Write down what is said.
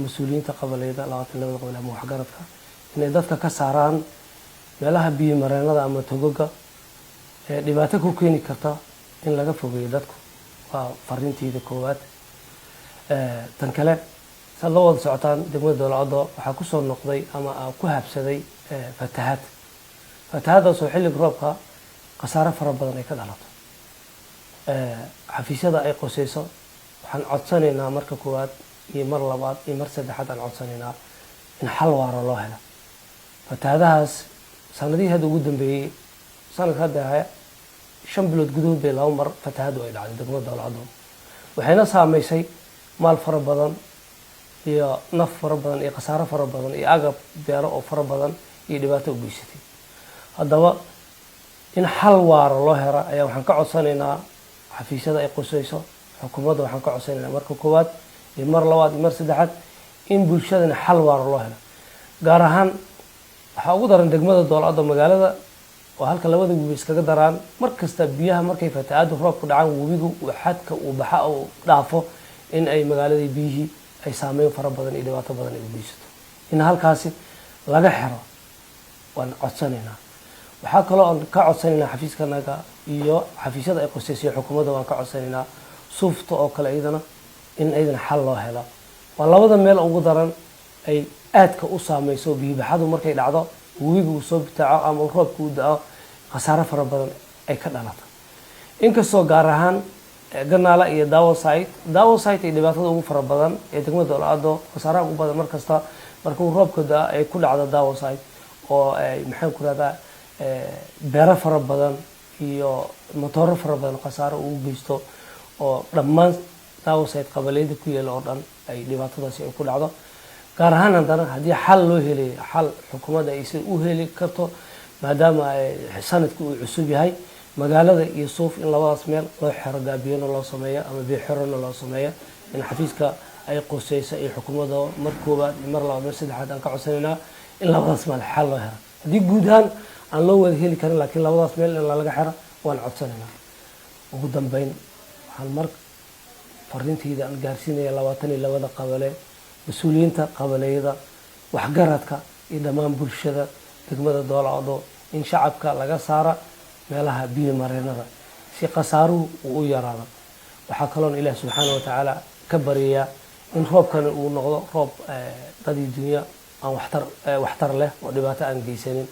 مسؤولينta qabaleyda 22 qobol ama waxgaradka inay dadka ka saaraan meelaha biyo mareenada ama togoga ee dhibaato ku keeni karta in laga fogeeyo dadku waa fariintiida koowaad tan kale loo wada socotaan degmada Dowlado waxa ku soo noqday ama ku habsaday fatahaad soo xilli roobka qasaare fara badan ay ka dhalato xafiisyada ay qosayso waxaan codsanaynaa marka koowaad iyo mar labaad iyo mar saddexaad aan codsanaynaa in xal waara loo helo fatahaadahaas sanadii hadda ugu dambeeyay sanadka hadda 5 bilood gudahood bay laba mar fatahaad ay dhacday degmada Dowlado waxayna saameysay maal fara badan iyo naf fara badan iyo qasaare fara badan iyo agab beero oo fara badan iyo dhibaato u geysatay haddaba in xal waara loo helo ayaa waxaan ka codsanaynaa xafiisyada ay qosayso xukuumadda waxaan ka codsanaynaa marka koowaad iyo mar labaad iyo mar saddexaad in bulshadana xal waara loo helo gaar ahaan waxa ugu daran degmada Dowlado magaalada oo halka labada webi iskaga daraan markasta biyaha markay fatahaadu roobku dhacaan webigu xadka uu baxa oo dhaafo in ay magaalada biyihii ay saameyn fara badan iyo dhibaato badan ay u geysato in halkaasi laga xiro waan codsanaynaa waxa kale oo ka codsanaynaa xafiiskanaga iyo xafiisyada ay qosayso xukuumadda waan ka codsanaynaa suufta oo kale iyadana in aydan xal loo helo waa labada meel ugu daran ay aadka u saameyso biyaha markay dhacdo webigu soo bitaaco ama roobku u da'o qasaare fara badan ay ka dhalato inkastoo gaar ahaan Ganaala iyo Daawo site ay dhibaatada ugu fara badan ee degmada Dowlado qasaaraha ugu badan markasta markuu roobku da'o ay ku dhacdo Daawo site oo ay maxay ku raada beero fara badan iyo matooro fara badan qasaare ugu geysto oo dhammaan Daawo site qabaleyda ku yeelo oo dhan ay dhibaatadaasi ay ku dhacdo gaar ahaan haddana haddii xal loo helay xal xukuumadda ay u heli karto maadaama sanadku uu cusub yahay magaalada iyo suuf in labadaas meel loo xiro gaabiyana loo sameeyo ama biyo xirana loo sameeyo in xafiiska ay qosayso iyo xukuumadda mar koobaad iyo mar labaad mar saddexaad aan ka codsanaynaa in labadaas meel xal loo helo haddii guud ahaan aan loo wada heli karin laakiin labadaas meel in laga xiro waan codsanaynaa ugu dambeyn waxaan mar fariintayda aan gaarsiinaya 22 qabale مسؤولينta qabaleyda waxgaradka iyo dhamaan bulshada degmada Dowlado in shacabka laga saara meelaha biyo mareenada si qasaaruhu u yaraado waxa kaloon Ilaahay subhanahu wa ta'ala ka bariyaa in roobkan uu noqdo roob dadii dunya aan waxtar leh oo dhibaato aan geysanin